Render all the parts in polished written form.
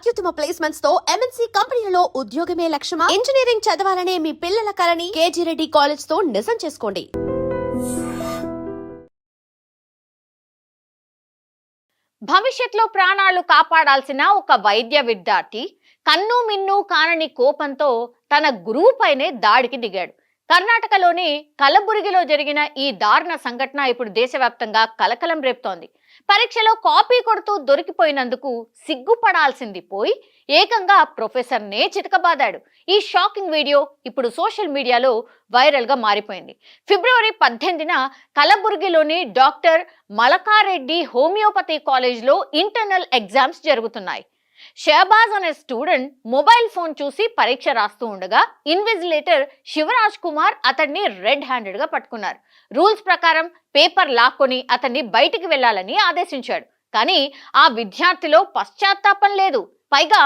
అత్యుత్తమ ప్లేస్మెంట్స్ తో ఎంఎన్సీ కంపెనీలలో ఉద్యోగమే లక్ష్యమా? ఇంజనీరింగ్ చదవాలనే మీ పిల్లల కలని కేజీ రెడ్డి కాలేజ్ తో నిజం చేసుకోండి. భవిష్యత్తులో ప్రాణాలు కాపాడాల్సిన ఒక వైద్య విద్యార్థి కన్ను మిన్ను కానని కోపంతో తన గురువుపైనే దాడికి దిగాడు. కర్ణాటకలోని కలబురిగిలో జరిగిన ఈ దారుణ సంఘటన ఇప్పుడు దేశవ్యాప్తంగా కలకలం రేపుతోంది. పరీక్షలో కాపీ కొడుతూ దొరికిపోయినందుకు సిగ్గుపడాల్సింది పోయి ఏకంగా ప్రొఫెసర్నే చితకబాదాడు. ఈ షాకింగ్ వీడియో ఇప్పుడు సోషల్ మీడియాలో వైరల్ గా మారిపోయింది. ఫిబ్రవరి 18న కలబుర్గిలోని డాక్టర్ మలకారెడ్డి హోమియోపతి కాలేజ్లో ఇంటర్నల్ ఎగ్జామ్స్ జరుగుతున్నాయి. షహబాజ్ అనే స్టూడెంట్ మొబైల్ ఫోన్ చూసి పరీక్ష రాస్తూ ఉండగా ఇన్విజిలేటర్ శివరాజ్ కుమార్ అతన్ని రెడ్ హ్యాండెడ్ గా పట్టుకున్నారు. రూల్స్ ప్రకారం పేపర్ లాక్కొని అతన్ని బయటికి వెళ్లాలని ఆదేశించాడు. కానీ ఆ విద్యార్థిలో పశ్చాత్తాపం లేదు, పైగా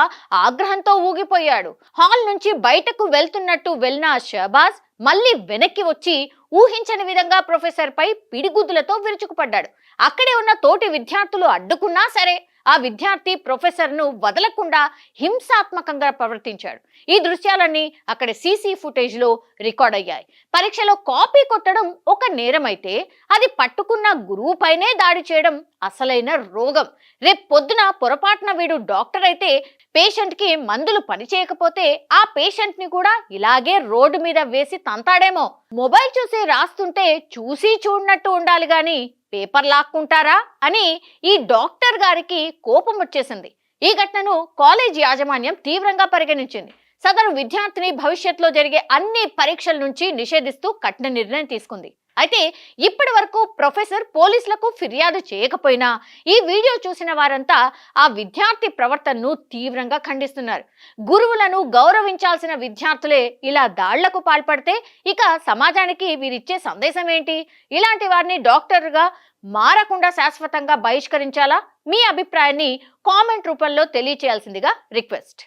ఆగ్రహంతో ఊగిపోయాడు. హాల్ నుంచి బయటకు వెళ్తున్నట్టు వెళ్ళిన షహబాజ్ మళ్ళీ వెనక్కి వచ్చి ఊహించని విధంగా ప్రొఫెసర్ పై పిడిగుద్దులతో విరుచుకుపడ్డాడు. అక్కడే ఉన్న తోటి విద్యార్థులు అడ్డుకున్నా సరే ఆ విద్యార్థి ప్రొఫెసర్ ను వదలకుండా హింసాత్మకంగా ప్రవర్తించాడు. ఈ దృశ్యాలన్నీ అక్కడ సీసీ ఫుటేజ్ లో రికార్డ్ అయ్యాయి. పరీక్షలో కాపీ కొట్టడం ఒక నేరమైతే అది పట్టుకున్న గురువుపైనే దాడి చేయడం అసలైన రోగం. రేపు పొద్దున పొరపాటున వీడు డాక్టర్ అయితే పేషెంట్ కి మందులు పనిచేయకపోతే ఆ పేషెంట్ ని కూడా ఇలాగే రోడ్డు మీద వేసి తంతాడేమో. మొబైల్ చూసి రాస్తుంటే చూసి చూడనట్టు ఉండాలి గాని పేపర్ లాక్కుంటారా అని ఈ డాక్టర్ గారికి కోపం వచ్చేసింది. ఈ ఘటనను కాలేజ్ యాజమాన్యం తీవ్రంగా పరిగణించింది. సదరు విద్యార్థిని భవిష్యత్తులో జరిగే అన్ని పరీక్షల నుంచి నిషేధిస్తూ కఠిన నిర్ణయం తీసుకుంది. అయితే ఇప్పటి వరకు ప్రొఫెసర్ పోలీసులకు ఫిర్యాదు చేయకపోయినా ఈ వీడియో చూసిన వారంతా ఆ విద్యార్థి ప్రవర్తనను తీవ్రంగా ఖండిస్తున్నారు. గురువులను గౌరవించాల్సిన విద్యార్థులే ఇలా దాళ్లకు పాల్పడితే ఇక సమాజానికి వీరిచ్చే సందేశం ఏంటి? ఇలాంటి వారిని డాక్టర్గా మారకుండా శాశ్వతంగా బహిష్కరించాలా? మీ అభిప్రాయాన్ని కామెంట్ రూపంలో తెలియచేయాల్సిందిగా రిక్వెస్ట్.